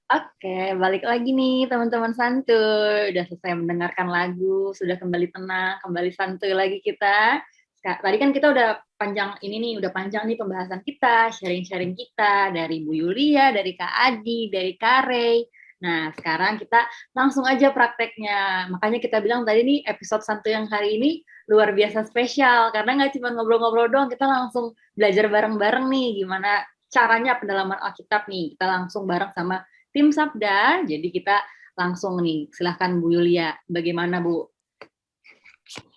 Oke, balik lagi nih teman-teman santuy. Udah selesai mendengarkan lagu, sudah kembali tenang, kembali santuy lagi kita. Tadi kan kita udah panjang ini nih, udah panjang nih pembahasan kita, sharing-sharing kita dari Bu Yulia, dari Kak Adi, dari Kak Rey. Nah, sekarang kita langsung aja prakteknya. Makanya kita bilang tadi nih episode santuy yang hari ini luar biasa spesial karena nggak cuma ngobrol-ngobrol doang, kita langsung belajar bareng-bareng nih gimana caranya pendalaman Alkitab nih. Kita langsung bareng sama tim Sabda. Jadi kita langsung nih, silahkan Bu Yulia. Bagaimana Bu?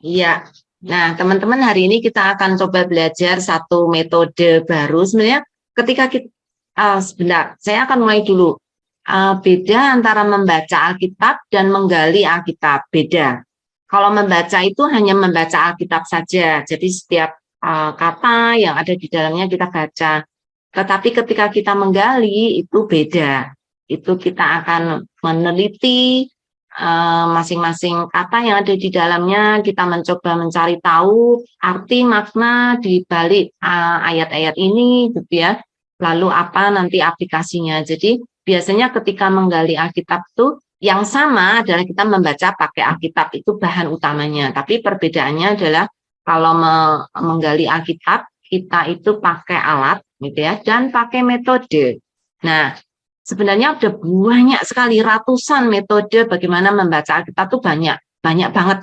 Iya. Nah, teman-teman hari ini kita akan coba belajar satu metode baru. Sebenarnya ketika kita, sebentar, saya akan mulai dulu. Beda antara membaca Alkitab dan menggali Alkitab, beda. Kalau membaca itu hanya membaca Alkitab saja, jadi setiap kata yang ada di dalamnya kita baca. Tetapi ketika kita menggali itu beda. Itu kita akan meneliti masing-masing kata yang ada di dalamnya, kita mencoba mencari tahu arti makna di balik ayat-ayat ini gitu ya. Lalu apa nanti aplikasinya. Jadi biasanya ketika menggali Alkitab itu yang sama adalah kita membaca pakai Alkitab, itu bahan utamanya. Tapi perbedaannya adalah kalau menggali Alkitab kita itu pakai alat gitu ya dan pakai metode. Nah, sebenarnya ada banyak sekali, ratusan metode bagaimana membaca Alkitab itu banyak banget.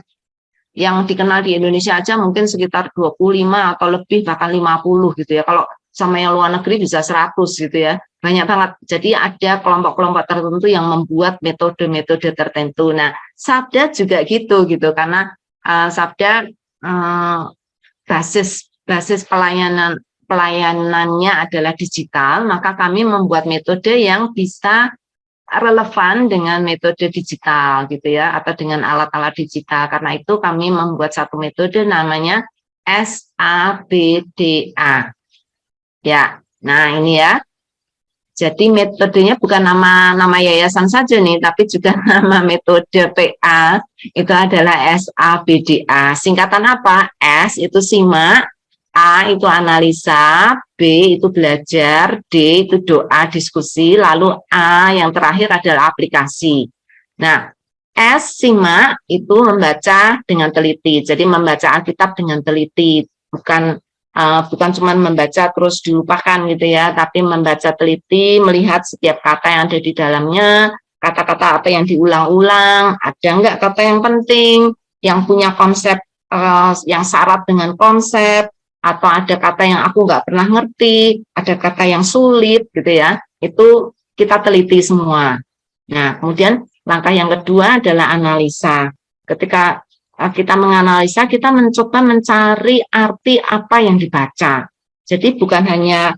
Yang dikenal di Indonesia aja mungkin sekitar 25 atau lebih, bahkan 50 gitu ya. Kalau sama yang luar negeri bisa 100 gitu ya. Banyak banget. Jadi ada kelompok-kelompok tertentu yang membuat metode-metode tertentu. Nah, Sabda juga gitu karena Sabda basis pelayanannya adalah digital, maka kami membuat metode yang bisa relevan dengan metode digital gitu ya, atau dengan alat-alat digital. Karena itu kami membuat satu metode namanya SABDA. Ya, nah ini ya. Jadi metodenya bukan nama yayasan saja nih, tapi juga nama metode PA itu adalah SABDA. Singkatan apa? S itu simak, A itu analisa, B itu belajar, D itu doa, diskusi, lalu A yang terakhir adalah aplikasi. Nah, S simak itu membaca dengan teliti. Jadi membaca Alkitab dengan teliti, bukan cuma membaca terus dilupakan gitu ya, tapi membaca teliti, melihat setiap kata yang ada di dalamnya, kata-kata apa yang diulang-ulang, ada enggak kata yang penting, yang punya konsep, yang syarat dengan konsep, atau ada kata yang aku nggak pernah ngerti, ada kata yang sulit gitu ya, itu kita teliti semua. Nah, kemudian langkah yang kedua adalah analisa. Ketika kita menganalisa, kita mencoba mencari arti apa yang dibaca. Jadi bukan hanya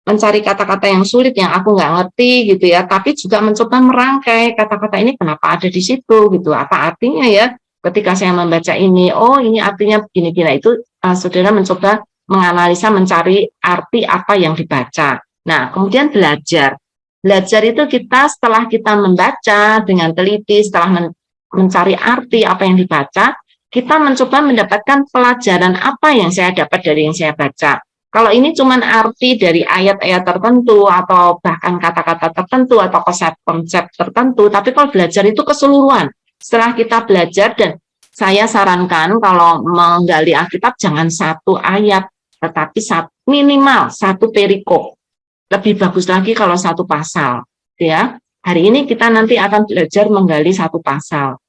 mencari kata-kata yang sulit yang aku nggak ngerti gitu ya, tapi juga mencoba merangkai kata-kata ini kenapa ada di situ gitu, apa artinya ya ketika saya membaca ini, oh ini artinya begini-gini. Itu saudara mencoba menganalisa, mencari arti apa yang dibaca. Nah, kemudian belajar. Belajar itu kita setelah kita membaca dengan teliti, setelah mencari arti apa yang dibaca, kita mencoba mendapatkan pelajaran apa yang saya dapat dari yang saya baca. Kalau ini cuma arti dari ayat-ayat tertentu atau bahkan kata-kata tertentu atau konsep-konsep tertentu, tapi kalau belajar itu keseluruhan. Setelah kita belajar, dan saya sarankan kalau menggali Alkitab jangan satu ayat, tetapi minimal satu perikop. Lebih bagus lagi kalau satu pasal. Ya, hari ini kita nanti akan belajar menggali satu pasal.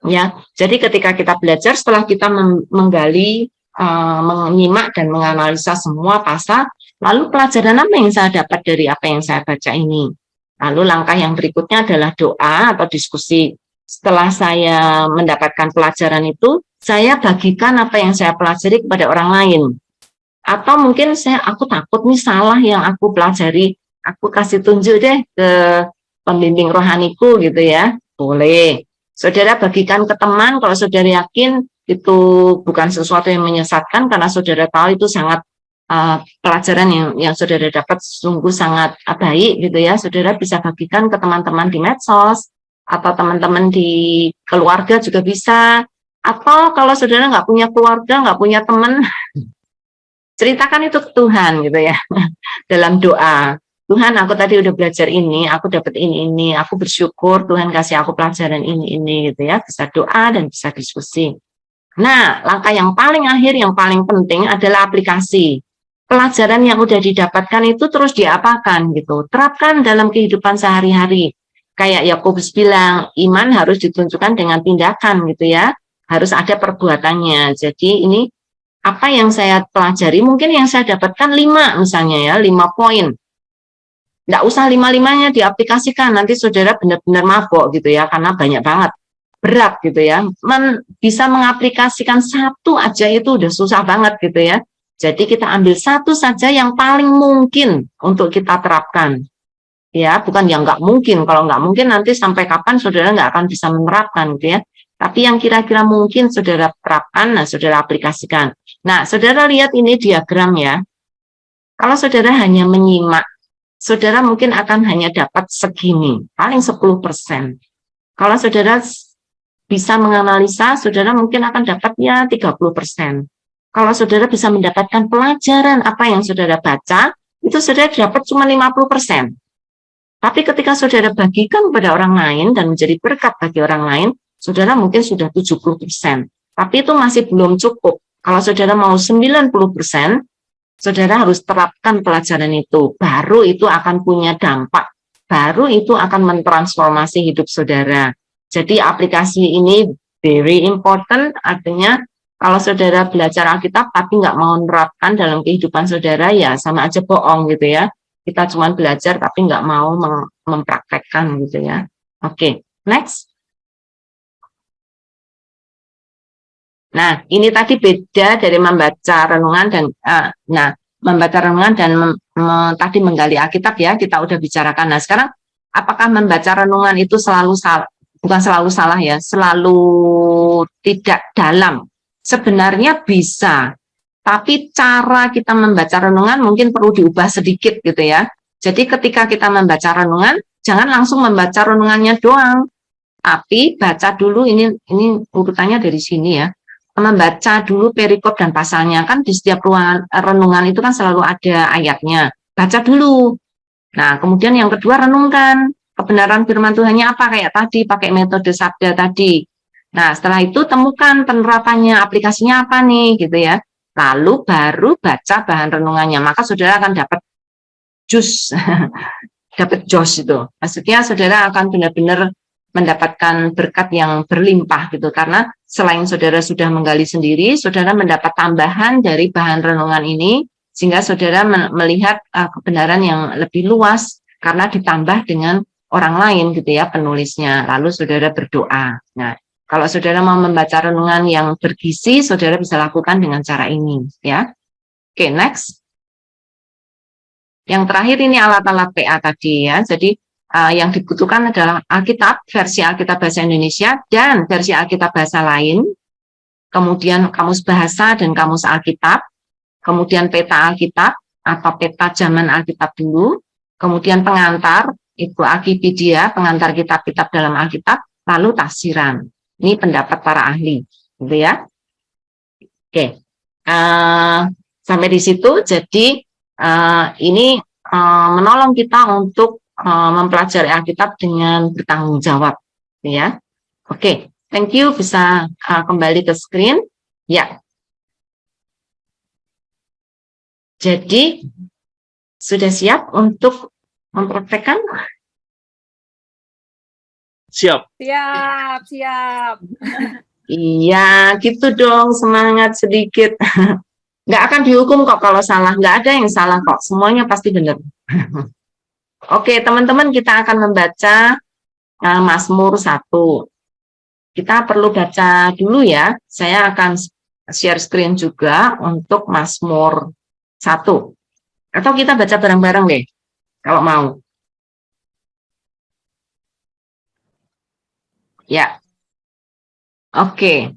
Ya, jadi ketika kita belajar, setelah kita menggali, menyimak dan menganalisa semua pasal, lalu pelajaran apa yang saya dapat dari apa yang saya baca ini? Lalu langkah yang berikutnya adalah doa atau diskusi. Setelah saya mendapatkan pelajaran itu, saya bagikan apa yang saya pelajari kepada orang lain. Atau mungkin aku takut nih salah yang aku pelajari, aku kasih tunjuk deh ke pembimbing rohaniku gitu ya, boleh. Saudara bagikan ke teman kalau saudara yakin itu bukan sesuatu yang menyesatkan, karena saudara tahu itu sangat pelajaran yang saudara dapat sungguh sangat baik gitu ya. Saudara bisa bagikan ke teman-teman di medsos atau teman-teman di keluarga juga bisa. Atau kalau saudara nggak punya keluarga, nggak punya teman, ceritakan itu ke Tuhan gitu ya dalam doa. Tuhan, aku tadi udah belajar ini, aku dapat ini, aku bersyukur Tuhan kasih aku pelajaran ini gitu ya. Bisa doa dan bisa diskusi. Nah, langkah yang paling akhir, yang paling penting adalah aplikasi. Pelajaran yang udah didapatkan itu terus diapakan gitu. Terapkan dalam kehidupan sehari-hari. Kayak Yakobus bilang, iman harus ditunjukkan dengan tindakan gitu ya. Harus ada perbuatannya. Jadi ini apa yang saya pelajari, mungkin yang saya dapatkan 5 misalnya ya, 5 poin. Nggak usah 5-5-nya diaplikasikan, nanti saudara benar-benar mabok gitu ya, karena banyak banget, berat gitu ya. Bisa mengaplikasikan 1 aja itu udah susah banget gitu ya. Jadi kita ambil 1 saja yang paling mungkin untuk kita terapkan. Ya, bukan yang nggak mungkin. Kalau nggak mungkin nanti sampai kapan saudara nggak akan bisa menerapkan gitu ya. Tapi yang kira-kira mungkin saudara terapkan, nah saudara aplikasikan. Nah, saudara lihat ini diagram ya. Kalau saudara hanya menyimak, saudara mungkin akan hanya dapat segini, paling 10%. Kalau saudara bisa menganalisa, saudara mungkin akan dapat ya 30%. Kalau saudara bisa mendapatkan pelajaran apa yang saudara baca, itu saudara dapat cuma 50%. Tapi ketika saudara bagikan kepada orang lain dan menjadi berkat bagi orang lain, saudara mungkin sudah 70%. Tapi itu masih belum cukup. Kalau saudara mau 90%, saudara harus terapkan pelajaran itu. Baru itu akan punya dampak. Baru itu akan mentransformasi hidup saudara. Jadi aplikasi ini very important, artinya kalau saudara belajar Alkitab tapi nggak mau menerapkan dalam kehidupan saudara, ya sama aja bohong gitu ya. Kita cuma belajar tapi nggak mau mempraktekkan gitu ya. Oke, next. Nah, ini tadi beda dari membaca renungan dan membaca renungan dan tadi menggali Alkitab ya, kita udah bicarakan. Nah, sekarang apakah membaca renungan itu selalu salah? Bukan selalu salah ya, selalu tidak dalam. Sebenarnya bisa, tapi cara kita membaca renungan mungkin perlu diubah sedikit gitu ya. Jadi ketika kita membaca renungan, jangan langsung membaca renungannya doang, tapi baca dulu ini urutannya dari sini ya. Membaca dulu perikop dan pasalnya, kan di setiap ruangan renungan itu kan selalu ada ayatnya. Baca dulu. Nah, kemudian yang kedua renungkan kebenaran firman Tuhannya apa, kayak tadi pakai metode sabda tadi. Nah, setelah itu temukan penerapannya, aplikasinya apa nih gitu ya. Lalu baru baca bahan renungannya, maka saudara akan dapat jus, dapat jos itu. Maksudnya saudara akan benar-benar mendapatkan berkat yang berlimpah gitu, karena selain saudara sudah menggali sendiri, saudara mendapat tambahan dari bahan renungan ini, sehingga saudara melihat kebenaran yang lebih luas karena ditambah dengan orang lain gitu ya penulisnya. Lalu saudara berdoa. Nah, kalau saudara mau membaca renungan yang bergizi, saudara bisa lakukan dengan cara ini ya. Oke, next. Yang terakhir ini alat-alat PA tadi ya. Jadi yang dibutuhkan adalah Alkitab, versi Alkitab bahasa Indonesia dan versi Alkitab bahasa lain, kemudian kamus bahasa dan kamus Alkitab, kemudian peta Alkitab atau peta zaman Alkitab dulu, kemudian pengantar, itu Alkipedia, pengantar kitab-kitab dalam Alkitab, lalu tafsiran. Ini pendapat para ahli, gitu ya. Oke, sampai di situ. Jadi ini menolong kita untuk mempelajari Alkitab dengan bertanggung jawab, ya. Oke, thank you. Bisa kembali ke screen, ya. Jadi sudah siap untuk mempraktekkan? Siap. Siap. Iya, gitu dong, semangat sedikit. Nggak akan dihukum kok kalau salah, nggak ada yang salah kok, semuanya pasti benar. Oke, teman-teman, kita akan membaca Mazmur 1. Kita perlu baca dulu ya, saya akan share screen juga untuk Mazmur 1. Atau kita baca bareng-bareng deh, kalau mau. Ya. Oke.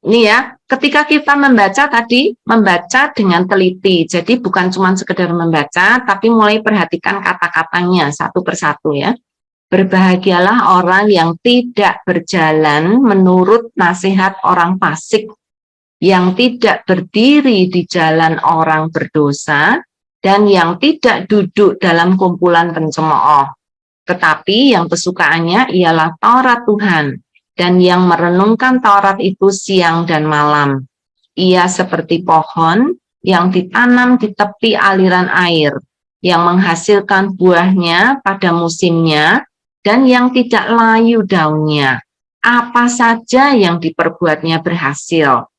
Ini ya, ketika kita membaca tadi, membaca dengan teliti. Jadi bukan cuma sekedar membaca, tapi mulai perhatikan kata-katanya satu persatu ya. Berbahagialah orang yang tidak berjalan menurut nasihat orang fasik, yang tidak berdiri di jalan orang berdosa, dan yang tidak duduk dalam kumpulan pencemooh. Tetapi yang kesukaannya ialah Taurat Tuhan, dan yang merenungkan Taurat itu siang dan malam. Ia seperti pohon yang ditanam di tepi aliran air, yang menghasilkan buahnya pada musimnya, dan yang tidak layu daunnya. Apa saja yang diperbuatnya berhasil.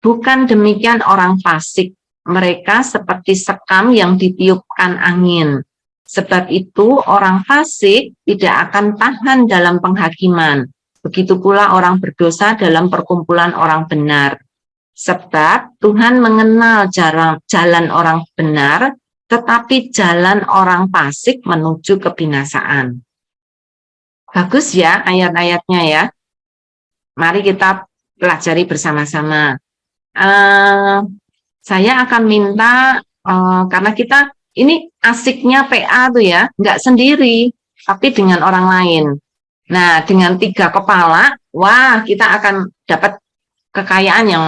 Bukan demikian orang fasik, mereka seperti sekam yang ditiupkan angin. Sebab itu orang fasik tidak akan tahan dalam penghakiman. Begitu pula orang berdosa dalam perkumpulan orang benar. Sebab Tuhan mengenal jalan orang benar, tetapi jalan orang fasik menuju kebinasaan. Bagus ya ayat-ayatnya ya. Mari kita pelajari bersama-sama. Saya akan minta, karena kita ini asiknya PA tuh ya, nggak sendiri, tapi dengan orang lain. Nah, dengan 3 kepala, wah kita akan dapat kekayaan yang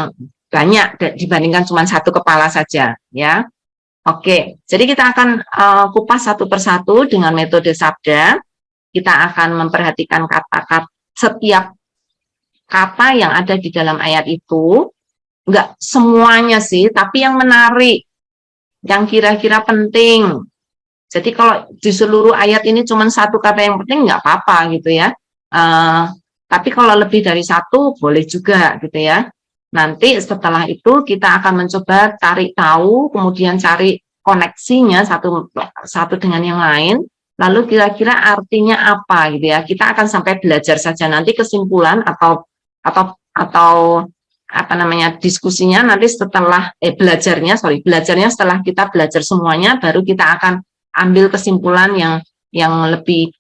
banyak dibandingkan cuma 1 kepala saja, ya. Oke, jadi kita akan kupas satu persatu dengan metode sabda. Kita akan memperhatikan kata-kata, setiap kata yang ada di dalam ayat itu. Enggak semuanya sih, tapi yang menarik, yang kira-kira penting. Jadi kalau di seluruh ayat ini cuma 1 kata yang penting, nggak apa-apa gitu ya. Tapi kalau lebih dari 1, boleh juga gitu ya. Nanti setelah itu kita akan mencoba cari tahu, kemudian cari koneksinya satu dengan yang lain, lalu kira-kira artinya apa gitu ya. Kita akan sampai belajar saja, nanti kesimpulan atau apa namanya diskusinya nanti setelah belajarnya setelah kita belajar semuanya, baru kita akan ambil kesimpulan yang lebih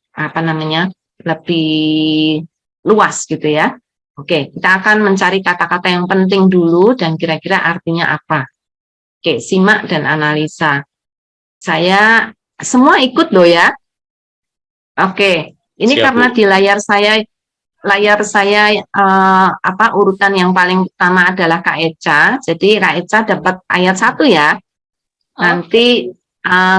lebih luas gitu ya. Oke, kita akan mencari kata-kata yang penting dulu dan kira-kira artinya apa. Oke, simak dan analisa. Saya semua ikut loh ya. Oke, ini siap, karena Bu. Di layar saya urutan yang paling pertama adalah Kak Eca. Jadi Kak Eca dapat ayat 1 ya. Nanti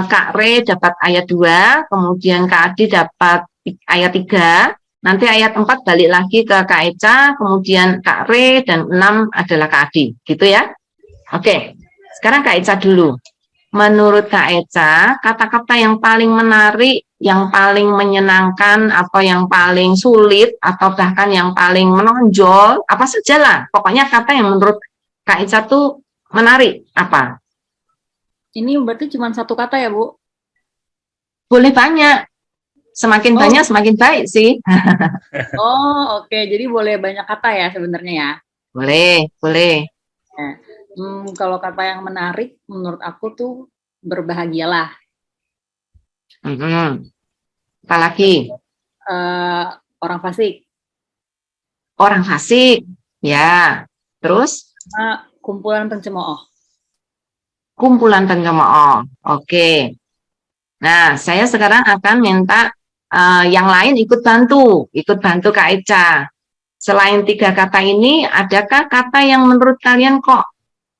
Kak Re dapat ayat 2, kemudian Kak Adi dapat ayat 3. Nanti ayat 4 balik lagi ke Kak Eca, kemudian Kak Re, dan 6 adalah Kak Adi. Gitu ya. Oke, sekarang Kak Eca dulu. Menurut Kak Eca, kata-kata yang paling menarik, yang paling menyenangkan, atau yang paling sulit, atau bahkan yang paling menonjol, apa sajalah. Pokoknya kata yang menurut Kak Eca tuh menarik, apa? Ini berarti cuma 1 kata ya, Bu? Boleh banyak. Semakin banyak, semakin baik sih. Oke. Jadi boleh banyak kata ya sebenarnya ya? Boleh. Nah, kalau kata yang menarik, menurut aku tuh berbahagialah. Apalagi? Orang fasik. Orang fasik, ya. Terus? Kumpulan pencemooh. Kumpulan pencemooh, oke. Nah, saya sekarang akan minta yang lain ikut bantu Kak Eca. Selain 3 kata ini, adakah kata yang menurut kalian kok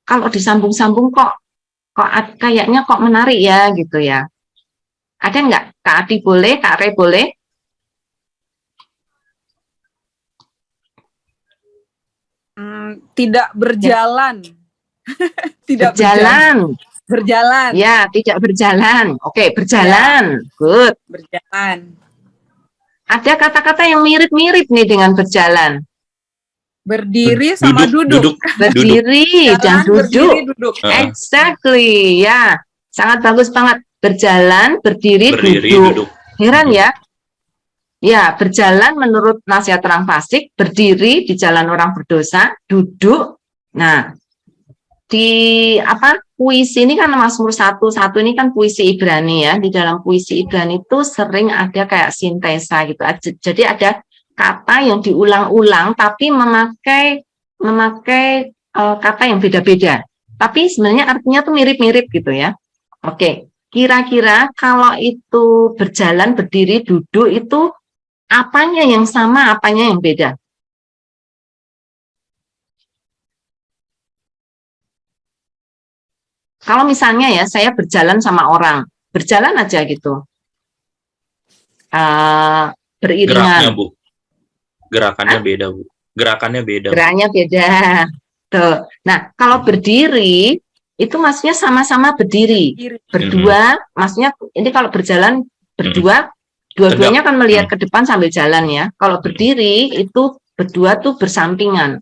kalau disambung-sambung kok kayaknya kok menarik ya gitu ya? Ada nggak? Kak Adi boleh, Kak Re boleh? Tidak berjalan. Tidak berjalan. Ya, tidak berjalan. Oke, berjalan. Ya. Good. Berjalan. Ada kata-kata yang mirip-mirip nih dengan berjalan. Berdiri sama duduk. Berdiri dan duduk. Berdiri, duduk. Exactly. Ya, sangat bagus banget. Berjalan, berdiri, duduk. Heran ya? Ya, berjalan menurut nasihat orang fasik, berdiri di jalan orang berdosa, duduk. Nah, di puisi ini kan Mazmur 1 ini kan puisi Ibrani ya. Di dalam puisi Ibrani itu sering ada kayak sintesa gitu. Jadi ada kata yang diulang-ulang tapi memakai kata yang beda-beda. Tapi sebenarnya artinya tuh mirip-mirip gitu ya. Oke, kira-kira kalau itu berjalan, berdiri, duduk itu apanya yang sama, apanya yang beda? Kalau misalnya ya, saya berjalan sama orang, berjalan aja gitu, Geraknya, beriringan. Bu. Gerakannya beda, Bu. Gerakannya beda, Bu. Geraknya beda. Tuh. Nah, kalau berdiri, itu maksudnya sama-sama berdiri. Kiri. Berdua, maksudnya ini kalau berjalan berdua, dua-duanya kan melihat ke depan sambil jalan ya. Kalau berdiri, itu berdua tuh bersampingan.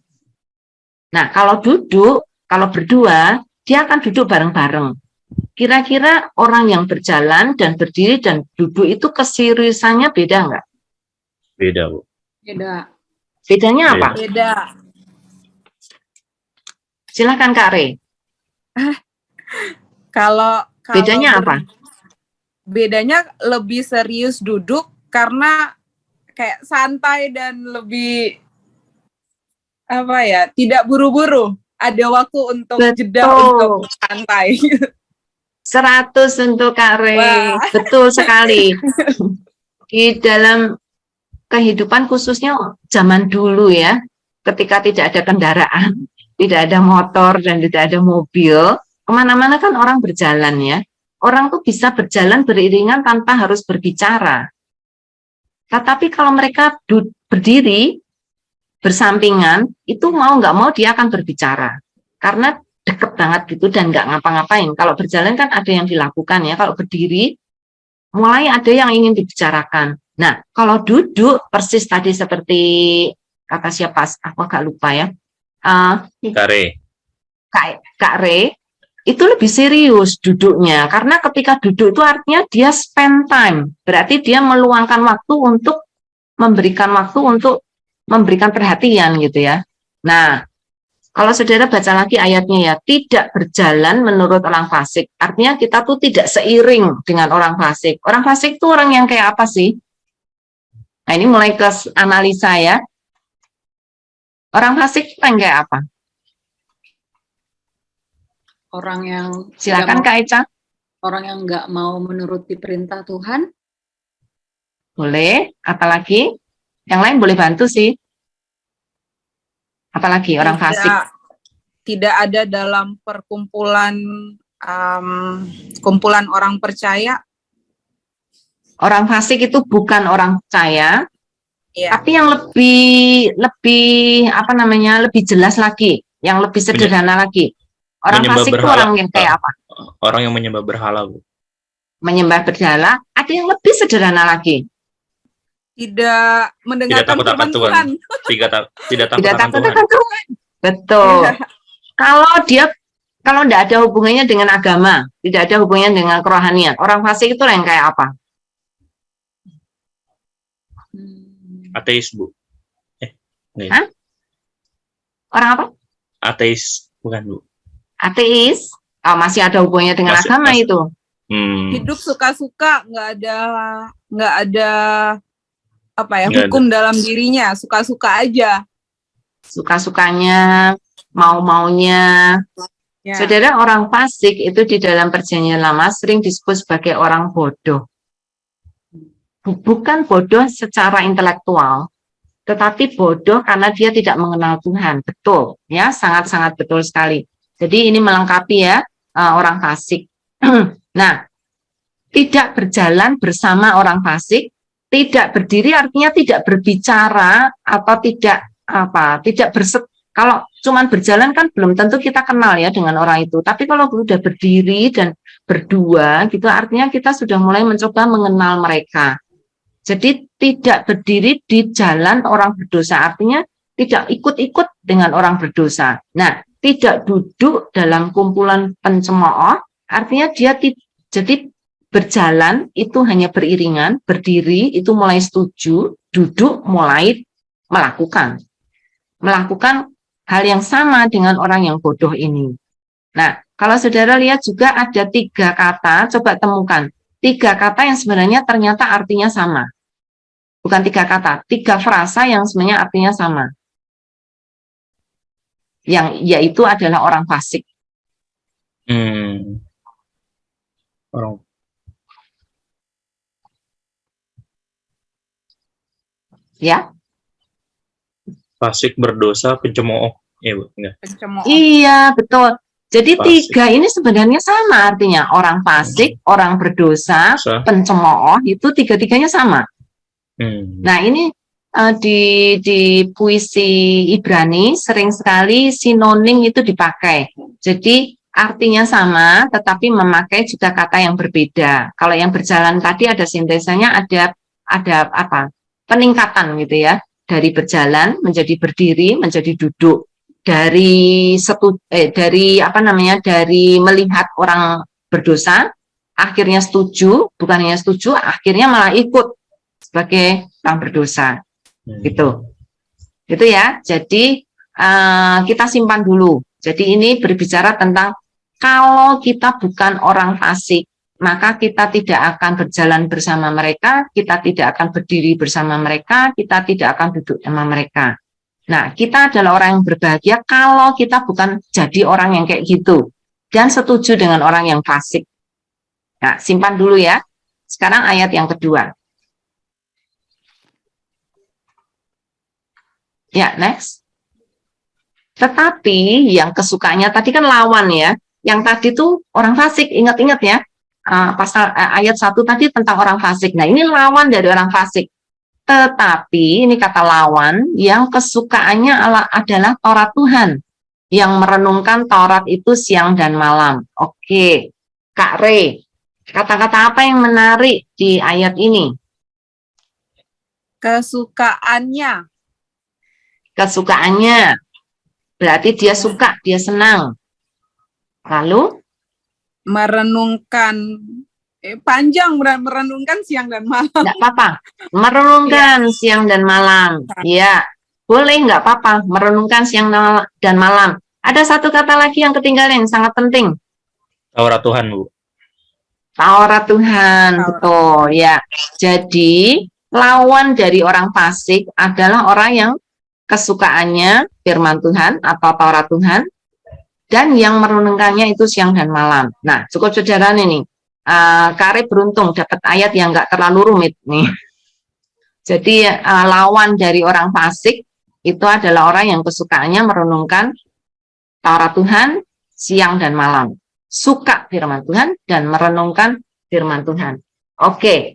Nah, kalau duduk, kalau berdua, dia akan duduk bareng-bareng. Kira-kira orang yang berjalan dan berdiri dan duduk itu keseriusannya beda nggak? Beda, Bu. Beda. Bedanya apa? Beda. Silakan Kak Re. Kalau Bedanya apa? Bedanya lebih serius duduk karena kayak santai dan lebih apa ya, tidak buru-buru. Ada waktu untuk jeda untuk santai. 100 untuk Kak Re. Wah. Betul sekali. Di dalam kehidupan khususnya zaman dulu ya, ketika tidak ada kendaraan, tidak ada motor dan tidak ada mobil, kemana-mana kan orang berjalan ya. Orang tuh bisa berjalan beriringan tanpa harus berbicara. Tetapi kalau mereka berdiri bersampingan, itu mau nggak mau dia akan berbicara. Karena deket banget gitu dan nggak ngapa-ngapain. Kalau berjalan kan ada yang dilakukan ya. Kalau berdiri, mulai ada yang ingin dibicarakan. Nah, kalau duduk persis tadi seperti kata siapa? Aku agak lupa ya. Kak Re. Kak Re, itu lebih serius duduknya. Karena ketika duduk itu artinya dia spend time. Berarti dia meluangkan waktu untuk memberikan perhatian gitu ya. Nah, kalau saudara baca lagi ayatnya ya, tidak berjalan menurut orang fasik. Artinya kita tuh tidak seiring dengan orang fasik. Orang fasik itu orang yang kayak apa sih? Nah, ini mulai ke analisa ya. Orang fasik itu yang kayak apa? Orang yang Silakan Kak Eca. Orang yang nggak mau menuruti perintah Tuhan. Boleh. Apalagi? Yang lain boleh bantu sih. Apalagi orang fasik? Tidak ada dalam perkumpulan kumpulan orang percaya. Orang fasik itu bukan orang percaya, Ya. tapi yang lebih apa namanya, lebih jelas lagi, yang lebih sederhana lagi. Orang fasik itu orang yang kayak apa? Orang yang menyembah berhala, Bu. Menyembah berhala, ada yang lebih sederhana lagi. Tidak mendengarkan firman Tuhan. Tidak takut akan Tuhan. Betul. Kalau tidak ada hubungannya dengan agama, tidak ada hubungannya dengan kerohanian, orang fasik itu yang kayak apa? Ateis, Bu. Hah? Orang apa? Ateis, bukan, Bu. Ateis? Oh, masih ada hubungannya dengan agama itu. Hidup suka-suka, nggak ada apa ya, hukum dalam dirinya, suka-suka aja. Suka-sukanya, mau-maunya. Ya. Saudara, orang fasik itu di dalam perjanjian lama sering disebut sebagai orang bodoh. Bukan bodoh secara intelektual, tetapi bodoh karena dia tidak mengenal Tuhan. Betul, ya, sangat-sangat betul sekali. Jadi ini melengkapi ya orang fasik. Nah, tidak berjalan bersama orang fasik, tidak berdiri artinya tidak berbicara atau tidak kalau cuman berjalan kan belum tentu kita kenal ya dengan orang itu. Tapi kalau sudah berdiri dan berdua gitu artinya kita sudah mulai mencoba mengenal mereka. Jadi tidak berdiri di jalan orang berdosa artinya tidak ikut-ikut dengan orang berdosa. Nah, tidak duduk dalam kumpulan pencemooh artinya dia jadi berjalan itu hanya beriringan, berdiri itu mulai setuju, duduk mulai melakukan hal yang sama dengan orang yang bodoh ini. Nah, kalau saudara lihat juga ada 3 kata, coba temukan 3 kata yang sebenarnya ternyata artinya sama. Bukan 3 kata, 3 frasa yang sebenarnya artinya sama. Yang yaitu adalah orang fasik. Orang ya. Fasik, berdosa, pencemooh. Iya, Bu. Iya, betul. Jadi Fasik. 3 ini sebenarnya sama artinya. Orang fasik, orang berdosa, pencemooh, itu 3-tiganya sama. Nah, ini di puisi Ibrani sering sekali sinonim itu dipakai. Jadi artinya sama, tetapi memakai juga kata yang berbeda. Kalau yang berjalan tadi ada sintesanya, ada apa? Peningkatan gitu ya. Dari berjalan menjadi berdiri, menjadi duduk. Dari melihat orang berdosa, akhirnya setuju, bukan hanya setuju, akhirnya malah ikut sebagai orang berdosa. Gitu ya. Jadi kita simpan dulu. Jadi ini berbicara tentang kalau kita bukan orang fasik, maka kita tidak akan berjalan bersama mereka, kita tidak akan berdiri bersama mereka, kita tidak akan duduk sama mereka. Nah, kita adalah orang yang berbahagia kalau kita bukan jadi orang yang kayak gitu dan setuju dengan orang yang fasik. Nah, simpan dulu ya. Sekarang ayat yang kedua. Ya, next. Tetapi yang kesukanya tadi kan lawan ya. Yang tadi tuh orang fasik, ingat-ingat ya. Pasal ayat 1 tadi tentang orang fasik. Nah, ini lawan dari orang fasik. Tetapi ini kata lawan yang kesukaannya adalah Taurat Tuhan. Yang merenungkan Taurat itu siang dan malam. Oke, Kak Re, kata-kata apa yang menarik di ayat ini? Kesukaannya. Kesukaannya. Berarti dia suka, dia senang. Lalu? Merenungkan. Panjang merenungkan siang dan malam. Enggak apa-apa. Merenungkan siang dan malam. Ya, boleh enggak apa-apa. Merenungkan siang dan malam. Ada satu kata lagi yang ketinggalan yang sangat penting. Taurat Tuhan, Bu. Taurat Tuhan, betul ya. Jadi lawan dari orang fasik adalah orang yang kesukaannya firman Tuhan atau Taurat Tuhan, dan yang merenungkannya itu siang dan malam. Nah, cukup saudara nih. Kare beruntung dapat ayat yang nggak terlalu rumit nih. Jadi lawan dari orang fasik itu adalah orang yang kesukaannya merenungkan Taurat Tuhan siang dan malam, suka firman Tuhan dan merenungkan firman Tuhan. Oke,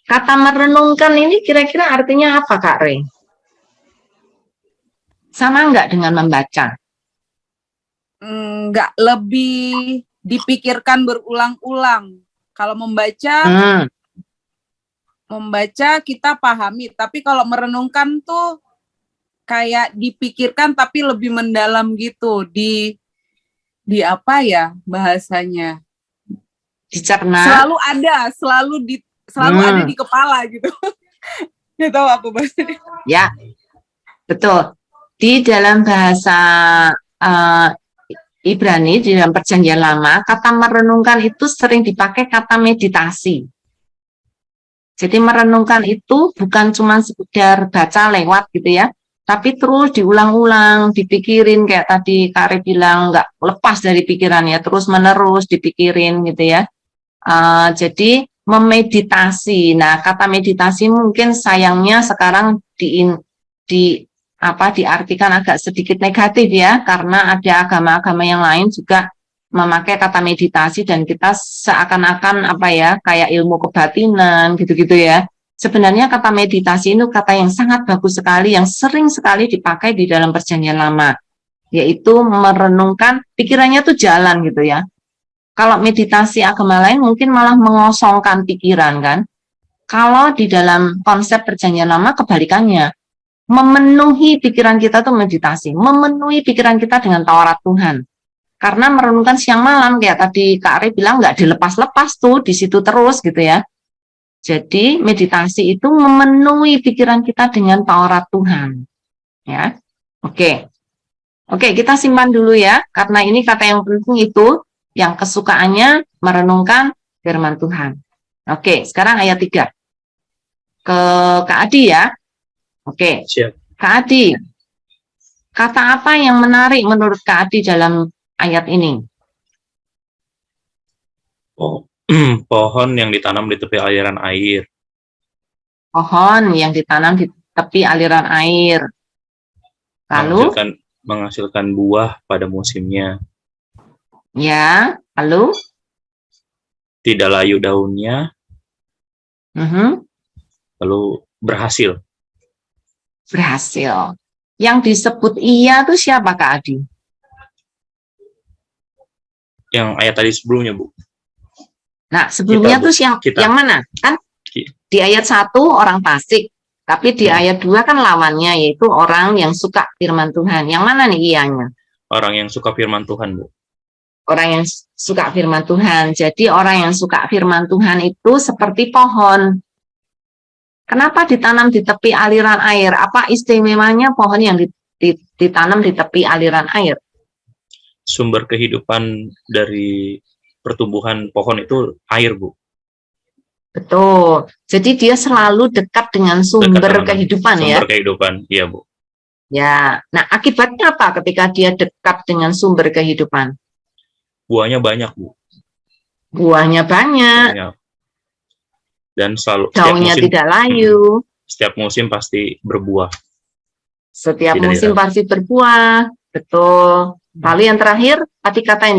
kata merenungkan ini kira-kira artinya apa, Kak Re? Sama nggak dengan membaca? Nggak, lebih dipikirkan berulang-ulang. Kalau membaca kita pahami, tapi kalau merenungkan tuh kayak dipikirkan tapi lebih mendalam gitu, di apa ya bahasanya? Dicerna. Selalu ada di kepala gitu. Nggak tahu apa bahasanya. Ya, betul. Di dalam bahasa Ibrani, di dalam Perjanjian Lama, kata merenungkan itu sering dipakai kata meditasi. Jadi merenungkan itu bukan cuma sekedar baca lewat gitu ya, tapi terus diulang-ulang, dipikirin kayak tadi Kak Re bilang, nggak lepas dari pikirannya, terus menerus dipikirin gitu ya. Jadi memeditasi. Nah, kata meditasi mungkin sayangnya sekarang diartikan agak sedikit negatif ya, karena ada agama-agama yang lain juga memakai kata meditasi dan kita seakan-akan kayak ilmu kebatinan gitu-gitu ya. Sebenarnya kata meditasi itu kata yang sangat bagus sekali, yang sering sekali dipakai di dalam Perjanjian Lama, yaitu merenungkan, pikirannya tuh jalan gitu ya. Kalau meditasi agama lain mungkin malah mengosongkan pikiran kan. Kalau di dalam konsep Perjanjian Lama kebalikannya, memenuhi pikiran kita tuh meditasi, memenuhi pikiran kita dengan Taurat Tuhan. Karena merenungkan siang malam, kayak tadi Kak Re bilang, nggak dilepas-lepas tuh, di situ terus gitu ya. Jadi meditasi itu memenuhi pikiran kita dengan Taurat Tuhan. Ya, oke, kita simpan dulu ya, karena ini kata yang penting itu, yang kesukaannya merenungkan firman Tuhan. Oke, sekarang ayat 3. Ke Kak Adi ya. Oke, Siap. Kak Adi, kata apa yang menarik menurut Kak Adi dalam ayat ini? Pohon yang ditanam di tepi aliran air. Pohon yang ditanam di tepi aliran air. Lalu? menghasilkan buah pada musimnya, Ya, lalu? tidak layu daunnya, Mhm, lalu berhasil. berhasil. Yang disebut iya itu siapa Kak Adi? Yang ayat tadi sebelumnya, Bu. Nah, sebelumnya Kita, Bu. tuh Kita. yang mana? Kan di ayat 1 orang fasik, tapi di ayat 2 kan lawannya, yaitu orang yang suka firman Tuhan. Yang mana nih iyanya? Orang yang suka firman Tuhan, Bu. Orang yang suka firman Tuhan. Jadi orang yang suka firman Tuhan itu seperti pohon. Kenapa ditanam di tepi aliran air? Apa istimewanya pohon yang ditanam di tepi aliran air? Sumber kehidupan dari pertumbuhan pohon itu air, Bu. Betul. Jadi dia selalu dekat dengan sumber Dekat dengan kehidupan ya. Sumber kehidupan, iya, Bu. Ya. Nah, akibatnya apa ketika dia dekat dengan sumber kehidupan? Buahnya banyak, Bu. Buahnya banyak, Banyak. Dan selalu daunnya tidak layu. setiap musim pasti berbuah. Setiap Tidak musim diragu. pasti berbuah. Betul. Lalu yang terakhir, tadi kata yang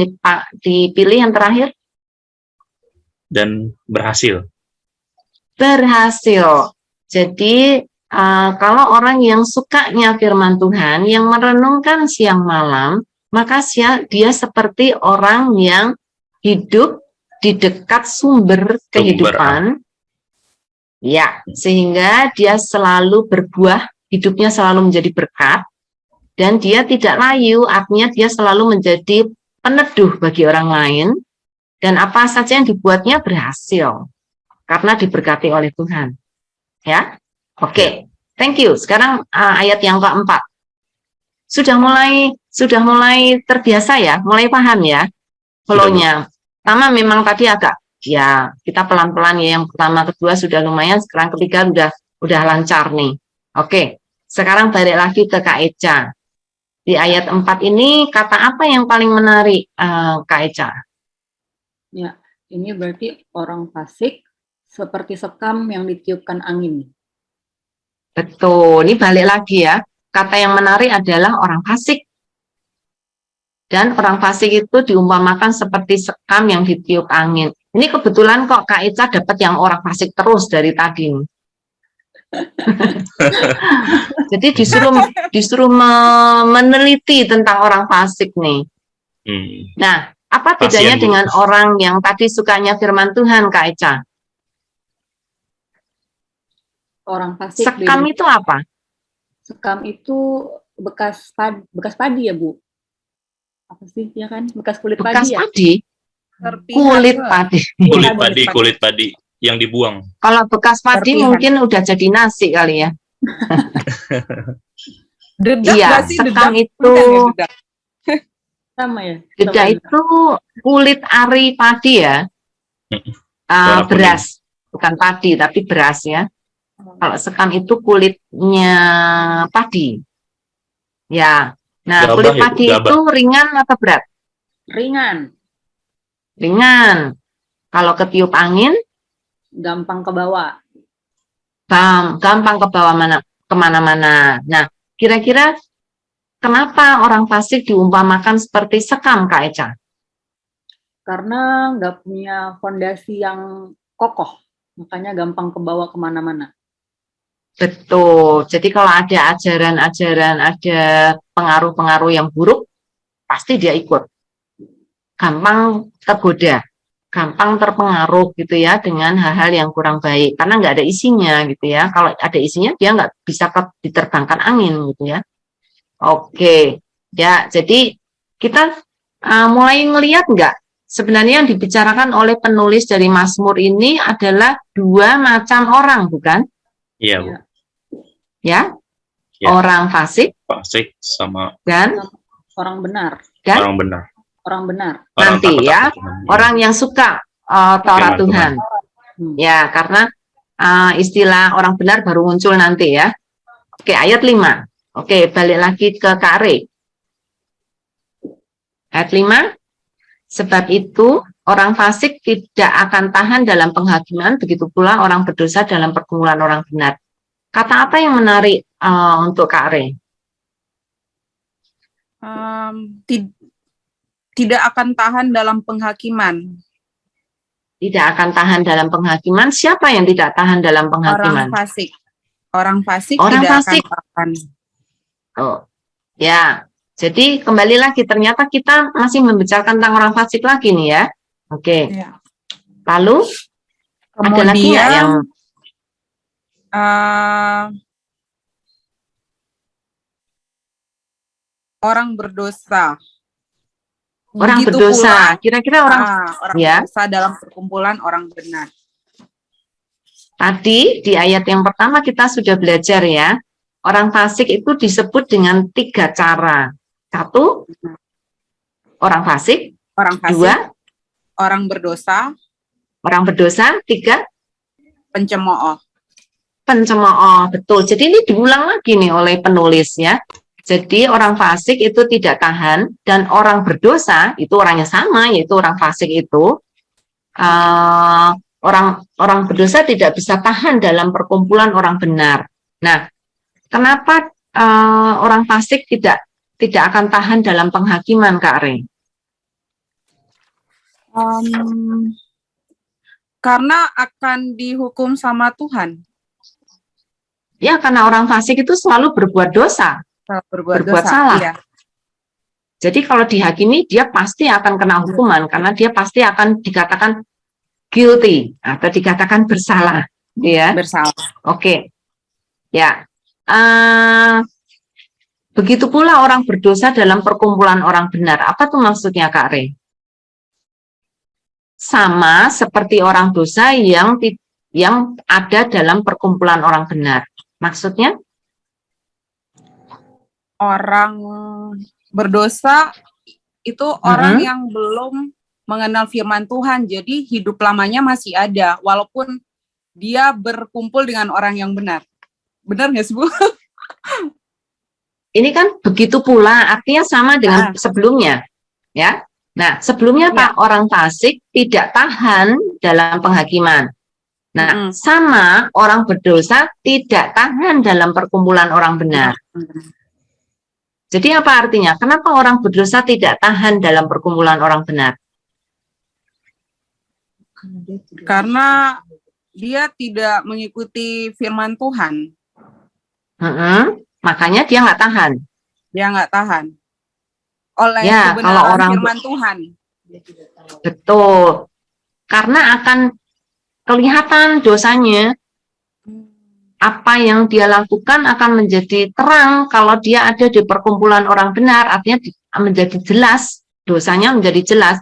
dipilih yang terakhir, Dan berhasil. berhasil. Jadi kalau orang yang sukanya firman Tuhan, yang merenungkan siang malam, maka dia seperti orang yang hidup di dekat sumber kehidupan. Ya, sehingga dia selalu berbuah, hidupnya selalu menjadi berkat, dan dia tidak layu, artinya dia selalu menjadi peneduh bagi orang lain, dan apa saja yang dibuatnya berhasil, karena diberkati oleh Tuhan. Ya, oke. Thank you. Sekarang ayat yang keempat. Sudah mulai terbiasa ya, mulai paham ya, flow-nya. Pertama memang tadi agak, ya kita pelan-pelan ya, yang pertama kedua sudah lumayan, sekarang ketiga udah lancar nih. Oke, sekarang balik lagi ke Kak Eca. Di ayat 4 ini kata apa yang paling menarik Kak Eca? Ya, ini berarti orang fasik seperti sekam yang ditiupkan angin. Betul, ini balik lagi ya. Kata yang menarik adalah orang fasik. Dan orang fasik itu diumpamakan seperti sekam yang ditiup angin. Ini kebetulan kok Kak Eca dapat yang orang fasik terus dari tadi. Jadi disuruh meneliti tentang orang fasik nih. Nah, apa bedanya dengan orang yang tadi sukanya firman Tuhan, Kak Eca? Orang fasik. Sekam itu apa? Sekam itu bekas padi ya, Bu? Apa sih, ya kan? Bekas kulit bekas padi ya? Padi? Kulit padi yang dibuang. Kalau bekas padi mungkin udah jadi nasi kali ya. Iya, sekam itu sama ya. Dedak itu kulit ari padi ya. Beras, bukan padi tapi beras ya. Kalau sekam itu kulitnya padi. Ya. Nah, kulit padi itu ringan atau berat? Ringan. Ringan. Kalau ketiup angin? Gampang ke bawah. Gampang ke bawah kemana-mana. Nah, kira-kira kenapa orang fasik diumpamakan seperti sekam, Kak Eca? Karena nggak punya fondasi yang kokoh, makanya gampang ke bawah kemana-mana. Betul. Jadi kalau ada ajaran-ajaran, ada pengaruh-pengaruh yang buruk, pasti dia ikut. Gampang tergoda, gampang terpengaruh gitu ya dengan hal-hal yang kurang baik. Karena nggak ada isinya gitu ya. Kalau ada isinya dia nggak bisa diterbangkan angin gitu ya. Oke. Ya, jadi kita mulai ngelihat nggak? Sebenarnya yang dibicarakan oleh penulis dari Mazmur ini adalah dua macam orang, bukan? Iya, Bu. Ya? Orang fasik sama dan orang benar. Orang benar. Orang benar. Nanti ya, orang yang suka Taurat Tuhan. Ya, karena istilah orang benar baru muncul nanti ya. Oke, ayat 5. Oke, balik lagi ke Kare. Ayat 5. Sebab itu orang fasik tidak akan tahan dalam penghakiman, begitu pula orang berdosa dalam pergumulan orang benar. Kata apa yang menarik untuk Kak Re? Tid- tidak akan tahan dalam penghakiman. Tidak akan tahan dalam penghakiman. Siapa yang tidak tahan dalam Orang penghakiman? fasik. Orang fasik Orang tidak fasik. akan tahan. Oh, ya. Jadi kembali lagi, ternyata kita masih membicarakan tentang orang fasik lagi nih ya. Oke. Ya. Lalu ada lagi nggak Kemudian yang orang berdosa. orang Begitu berdosa? pula, Kira-kira orang orang ya. berdosa dalam perkumpulan orang benar. Tadi di ayat yang pertama kita sudah belajar ya. Orang fasik itu disebut dengan 3 cara. 1, orang fasik. Orang fasik, 2, orang berdosa, orang berdosa. 3, pencemooh. pencemooh. Betul. Jadi ini diulang lagi nih oleh penulis ya. Jadi orang fasik itu tidak tahan, dan orang berdosa itu orangnya sama, yaitu orang fasik itu orang berdosa tidak bisa tahan dalam perkumpulan orang benar. Nah, kenapa orang fasik tidak akan tahan dalam penghakiman, Kak Re? Karena akan dihukum sama Tuhan. Ya, karena orang fasik itu selalu berbuat dosa. Berbuat Berbuat dosa. salah. Iya. Jadi kalau dihakimi, dia pasti akan kena hukuman, karena dia pasti akan dikatakan guilty atau dikatakan bersalah, ya. Bersalah. Oke, ya. Begitu pula orang berdosa dalam perkumpulan orang benar. Apa tuh maksudnya, Kak Re? Sama seperti orang dosa yang ada dalam perkumpulan orang benar. Maksudnya? Orang berdosa itu orang yang belum mengenal firman Tuhan, jadi hidup lamanya masih ada, walaupun dia berkumpul dengan orang yang benar. Benar nggak sih, Bu? Ini kan begitu pula, artinya sama dengan sebelumnya, ya. Nah, sebelumnya Pak, orang fasik tidak tahan dalam penghakiman. Nah, sama orang berdosa tidak tahan dalam perkumpulan orang benar. Jadi apa artinya? Kenapa orang berdosa tidak tahan dalam perkumpulan orang benar? Karena dia tidak mengikuti firman Tuhan. Makanya dia nggak tahan. Dia nggak tahan. Oleh ya, kebenaran kalau orang firman Tuhan. Betul. Karena akan kelihatan dosanya. Apa yang dia lakukan akan menjadi terang kalau dia ada di perkumpulan orang benar, artinya menjadi jelas, dosanya menjadi jelas.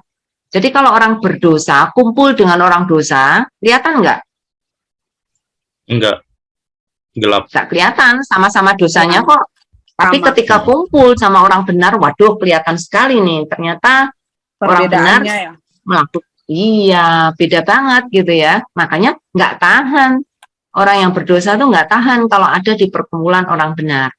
Jadi kalau orang berdosa kumpul dengan orang dosa, kelihatan nggak? Enggak, gelap. Nggak kelihatan, sama-sama dosanya kok. Tapi Sama. ketika kumpul sama orang benar, waduh kelihatan sekali nih, ternyata orang benar ya. melakukan, iya beda banget gitu ya. Makanya nggak tahan. Orang yang berdosa itu nggak tahan kalau ada di perkumpulan orang benar,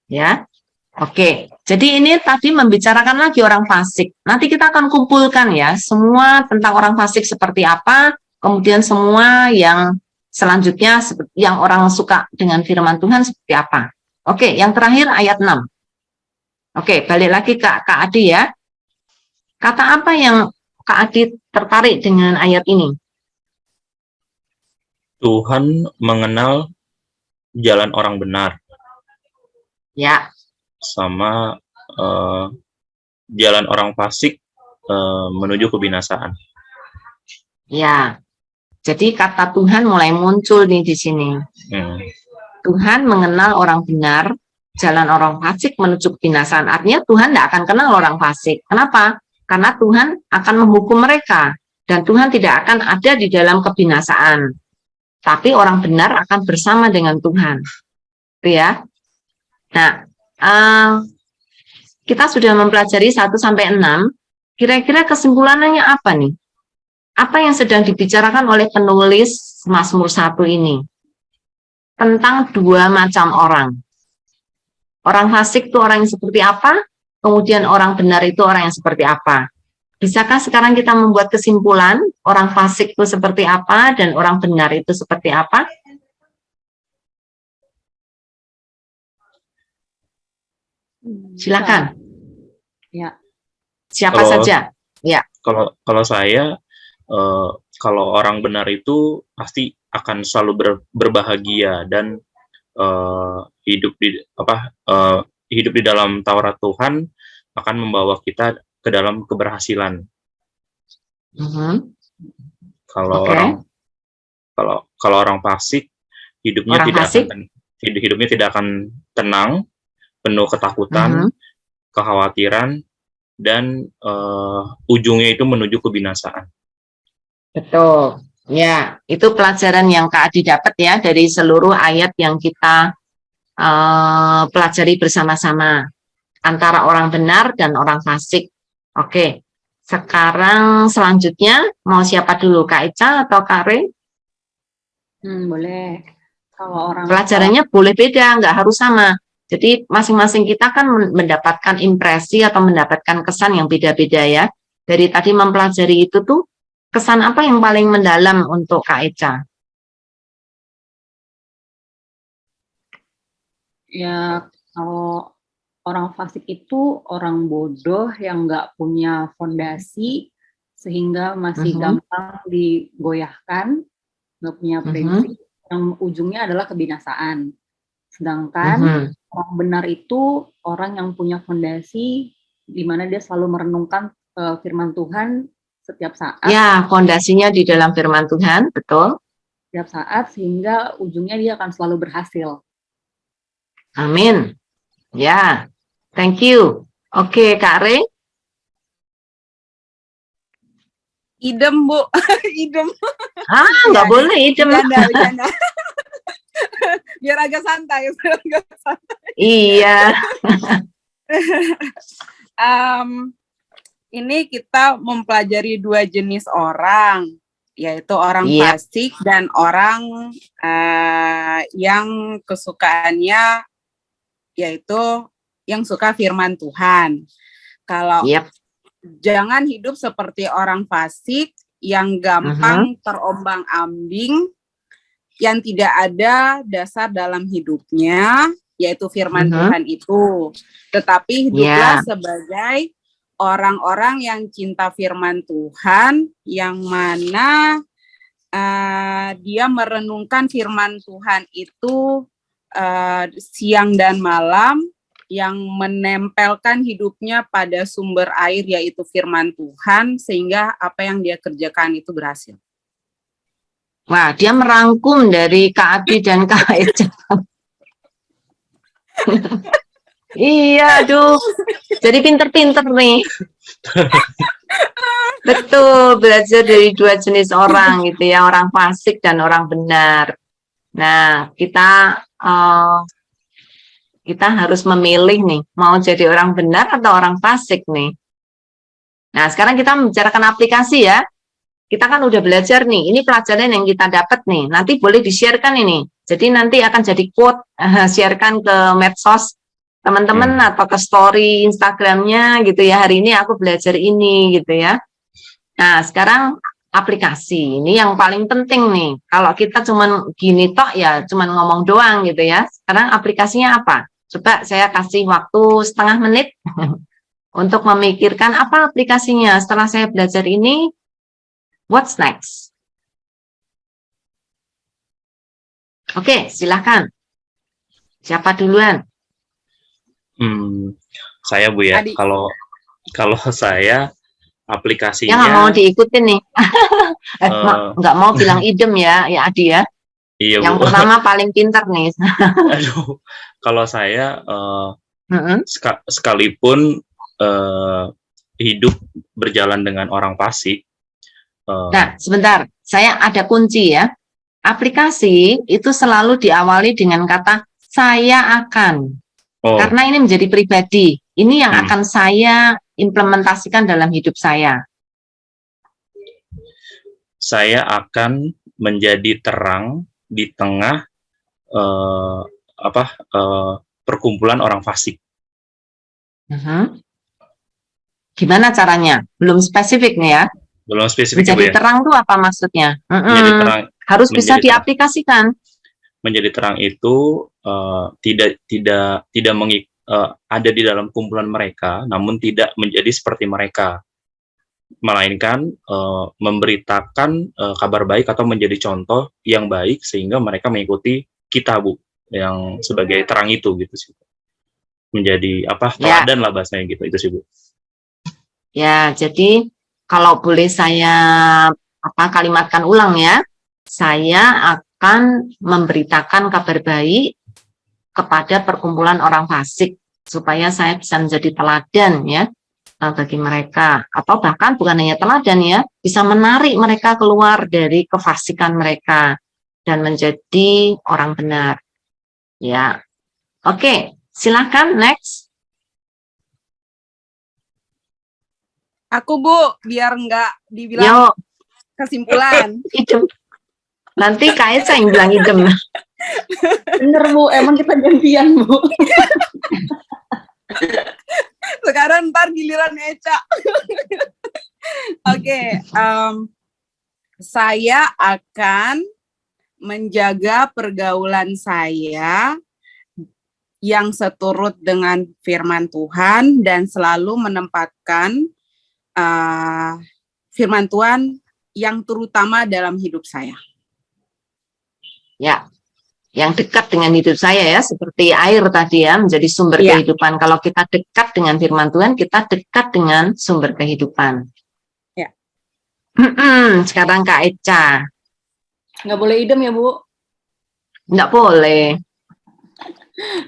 ya. Oke, jadi ini tadi membicarakan lagi orang fasik. Nanti kita akan kumpulkan ya semua tentang orang fasik seperti apa, kemudian semua yang selanjutnya yang orang suka dengan firman Tuhan seperti apa. Oke, yang terakhir ayat 6. Oke, balik lagi ke Kak Adi ya. Kata apa yang Kak Adi tertarik dengan ayat ini? Tuhan mengenal jalan orang benar. Ya. Sama jalan orang fasik menuju kebinasaan. Ya. Jadi kata Tuhan mulai muncul nih di sini. Tuhan mengenal orang benar, jalan orang fasik menuju kebinasaan. Artinya Tuhan tidak akan kenal orang fasik. Kenapa? Karena Tuhan akan menghukum mereka. Dan Tuhan tidak akan ada di dalam kebinasaan. Tapi orang benar akan bersama dengan Tuhan. Itu ya. Nah, kita sudah mempelajari 1 sampai 6. Kira-kira kesimpulannya apa nih? Apa yang sedang dibicarakan oleh penulis Mazmur 1 ini? Tentang 2 macam orang. Orang fasik itu orang yang seperti apa? Kemudian orang benar itu orang yang seperti apa? Bisakah sekarang kita membuat kesimpulan orang fasik itu seperti apa dan orang benar itu seperti apa? Silakan. Ya. Siapa Kalau saja? Ya. kalau saya kalau orang benar itu pasti akan selalu berbahagia dan hidup di hidup di dalam Taurat Tuhan akan membawa kita ke dalam keberhasilan. Mhm. Kalau Oke. orang kalau orang fasik hidupnya Orang tidak fasik. akan hidupnya tidak akan tenang, penuh ketakutan, Mhm. kekhawatiran, dan ujungnya itu menuju kebinasaan. Betul. Ya, itu pelajaran yang Kak Adi dapat ya dari seluruh ayat yang kita pelajari bersama-sama antara orang benar dan orang fasik. Oke. Sekarang selanjutnya mau siapa dulu, Kak Eca atau Kak Re? Boleh. Kalau Pelajarannya boleh beda, nggak harus sama. Jadi masing-masing kita kan mendapatkan impresi atau mendapatkan kesan yang beda-beda ya. Dari tadi mempelajari itu tuh, kesan apa yang paling mendalam untuk Kak Eca? ya kalau orang fasik itu orang bodoh yang nggak punya fondasi sehingga masih gampang digoyahkan, nggak punya prinsip, yang ujungnya adalah kebinasaan. Sedangkan orang benar itu orang yang punya fondasi, di mana dia selalu merenungkan firman Tuhan setiap saat. Ya, fondasinya di dalam firman Tuhan, betul. Setiap saat, sehingga ujungnya dia akan selalu berhasil. Amin. Ya, thank you. Oke, Kak Re. Idem, Bu. Idem. Nggak boleh idem. Bercanda. Biar agak santai. Iya. Ini kita mempelajari 2 jenis orang, yaitu orang fasik dan orang yang kesukaannya yaitu yang suka firman Tuhan. Kalau jangan hidup seperti orang fasik yang gampang terombang-ambing, yang tidak ada dasar dalam hidupnya, yaitu firman Tuhan itu. Tetapi hiduplah sebagai orang-orang yang cinta firman Tuhan, yang mana dia merenungkan firman Tuhan itu siang dan malam, yang menempelkan hidupnya pada sumber air yaitu firman Tuhan, sehingga apa yang dia kerjakan itu berhasil. Wah, dia merangkum dari Kak Adi dan Kak Eca. Iya, aduh. Jadi pinter-pinter nih. Betul, belajar dari 2 jenis orang gitu ya, orang fasik dan orang benar. Nah, kita harus memilih nih, mau jadi orang benar atau orang fasik nih. Nah, sekarang kita membicarakan aplikasi ya. Kita kan udah belajar nih, ini pelajaran yang kita dapat nih, nanti boleh di-sharekan ini. Jadi nanti akan jadi quote, sharekan ke medsos teman-teman atau ke story Instagramnya gitu ya, hari ini aku belajar ini gitu ya. Nah, sekarang aplikasi, ini yang paling penting nih. Kalau kita cuman gini tok ya, cuman ngomong doang gitu ya. Sekarang aplikasinya apa? Coba saya kasih waktu setengah menit untuk memikirkan apa aplikasinya. Setelah saya belajar ini, what's next? Oke, silakan. Siapa duluan? Saya Bu ya. Kalau saya aplikasinya. Yang nggak mau diikutin nih. Nggak mau bilang idem ya Adi ya. Iya, yang Bu. pertama paling pintar nih. Aduh, kalau saya sekalipun hidup berjalan dengan orang fasik. Nah, sebentar, saya ada kunci ya. Aplikasi itu selalu diawali dengan kata saya akan. Karena ini menjadi pribadi. Ini yang akan saya implementasikan dalam hidup saya. Saya akan menjadi terang di tengah perkumpulan orang fasik. Gimana caranya? Belum spesifik nih ya. Belum spesifik. Menjadi terang itu apa maksudnya? Menjadi terang, harus bisa diaplikasikan. Menjadi terang itu ada di dalam kumpulan mereka, namun tidak menjadi seperti mereka, melainkan memberitakan kabar baik atau menjadi contoh yang baik sehingga mereka mengikuti kita, Bu, yang sebagai terang itu gitu sih. Menjadi teladan lah bahasanya gitu, itu sih, Bu. Ya, jadi kalau boleh saya kalimatkan ulang ya, saya akan memberitakan kabar baik kepada perkumpulan orang fasik supaya saya bisa menjadi teladan ya bagi mereka, atau bahkan bukan hanya teladan ya, bisa menarik mereka keluar dari kefasikan mereka dan menjadi orang benar. Ya, oke, silakan next. Aku, Bu, biar nggak dibilang kesimpulan. Idem. Nanti saya yang bilang idem. Bener, Bu, emang kita gantian, Bu. Sekarang ntar giliran Eca. Oke, saya akan menjaga pergaulan saya yang seturut dengan firman Tuhan dan selalu menempatkan firman Tuhan yang terutama dalam hidup saya. Ya, yang dekat dengan hidup saya ya, seperti air tadi ya, menjadi sumber kehidupan. Kalau kita dekat dengan firman Tuhan, kita dekat dengan sumber kehidupan. Ya. Sekarang Kak Eca. Nggak boleh idem ya, Bu? Nggak boleh.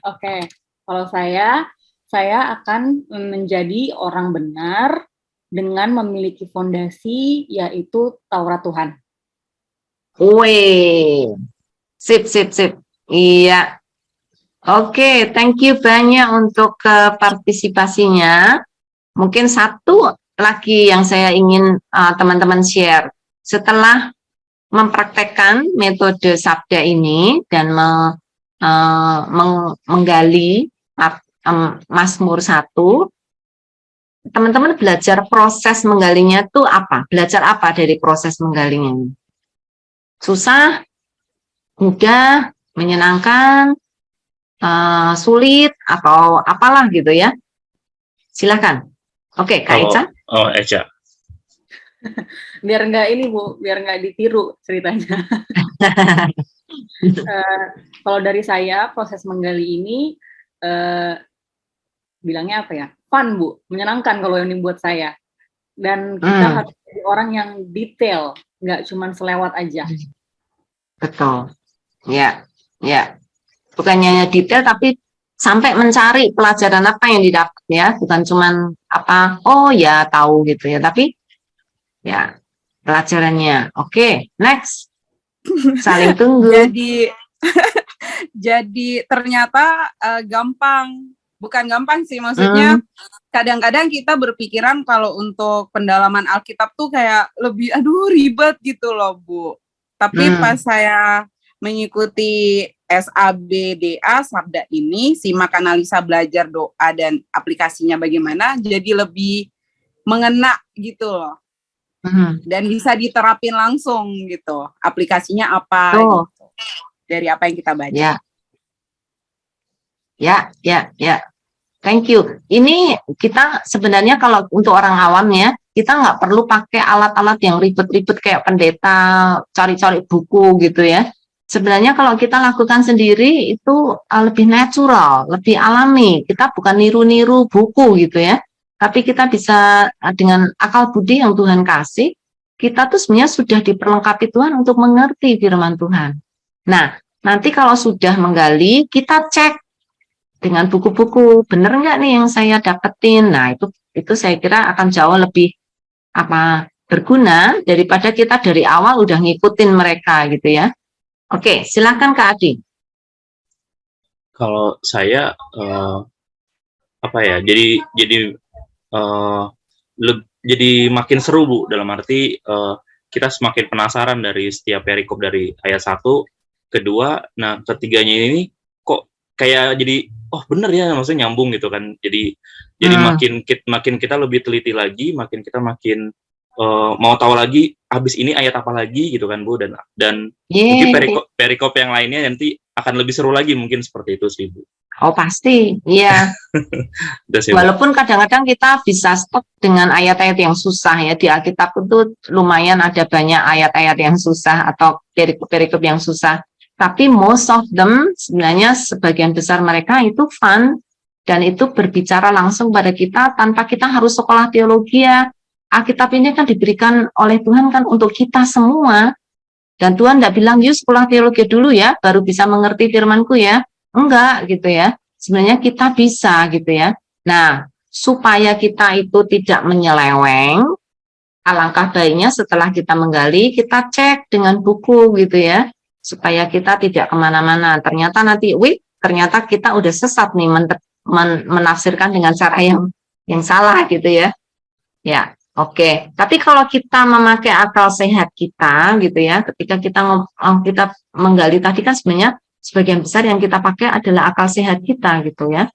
Oke, kalau saya akan menjadi orang benar dengan memiliki fondasi, yaitu Taurat Tuhan. Wih, sip. Iya. Oke, thank you banyak untuk partisipasinya. Mungkin satu lagi yang saya ingin teman-teman share. Setelah mempraktekkan metode sabda ini dan menggali Mazmur 1, teman-teman belajar proses menggalinya tuh apa? Belajar apa dari proses menggalinya? Susah, mudah, menyenangkan, sulit, atau apalah gitu ya. Silakan. Oke, Kak Eca. Eca. Biar nggak ini, Bu, biar nggak ditiru ceritanya. Kalau dari saya, proses menggali ini bilangnya apa ya? Fun, Bu, menyenangkan kalau ini buat saya. Dan kita harus jadi orang yang detail, nggak cuma selewat aja. Betul. Ya. Bukannya detail, tapi sampai mencari pelajaran apa yang didapat ya, bukan cuma tahu gitu ya, tapi ya pelajarannya. Oke, next. Saling tunggu. Jadi ternyata gampang. Bukan gampang sih, maksudnya kadang-kadang kita berpikiran kalau untuk pendalaman Alkitab tuh kayak lebih ribet gitu loh, Bu. Tapi pas saya mengikuti SABDA Sabda ini, simak, analisa, belajar, doa, dan aplikasinya bagaimana, jadi lebih mengena gitu loh. Dan bisa diterapin langsung gitu. Aplikasinya apa gitu. Dari apa yang kita baca. Ya. Thank you. Ini kita sebenarnya kalau untuk orang awam ya, kita nggak perlu pakai alat-alat yang ribet-ribet kayak pendeta, cari-cari buku gitu ya. Sebenarnya kalau kita lakukan sendiri itu lebih natural, lebih alami. Kita bukan niru-niru buku gitu ya. Tapi kita bisa dengan akal budi yang Tuhan kasih, kita tuh sebenarnya sudah diperlengkapi Tuhan untuk mengerti firman Tuhan. Nah, nanti kalau sudah menggali, kita cek dengan buku-buku, bener nggak nih yang saya dapetin. Nah, itu saya kira akan jauh lebih berguna daripada kita dari awal udah ngikutin mereka gitu ya. Oke, silakan Kak Adi. Kalau saya jadi makin seru, Bu, dalam arti kita semakin penasaran dari setiap perikop dari ayat 1, kedua, nah ketiganya ini kok kayak jadi bener ya, maksudnya nyambung gitu kan. Jadi makin kita lebih teliti lagi, makin kita makin mau tahu lagi habis ini ayat apa lagi gitu kan, Bu, dan mungkin perikop yang lainnya nanti akan lebih seru lagi mungkin seperti itu sih Bu. Oh pasti, iya. Udah sih, Bu. Walaupun kadang-kadang kita bisa stuck dengan ayat-ayat yang susah ya, di Alkitab itu lumayan ada banyak ayat-ayat yang susah atau perikop-perikop yang susah. Tapi most of them sebenarnya sebagian besar mereka itu fun dan itu berbicara langsung pada kita tanpa kita harus sekolah teologi ya. Alkitab ini kan diberikan oleh Tuhan kan untuk kita semua. Dan Tuhan tidak bilang, yuk sekolah teologi dulu ya, baru bisa mengerti firman-Ku ya. Enggak gitu ya. Sebenarnya kita bisa gitu ya. Nah, supaya kita itu tidak menyeleweng, alangkah baiknya setelah kita menggali, kita cek dengan buku gitu ya. Supaya kita tidak kemana-mana. Ternyata nanti, ternyata kita udah sesat nih menafsirkan dengan cara yang salah gitu ya. Ya, oke. Tapi kalau kita memakai akal sehat kita gitu ya, ketika kita menggali tadi kan sebenarnya sebagian besar yang kita pakai adalah akal sehat kita gitu ya.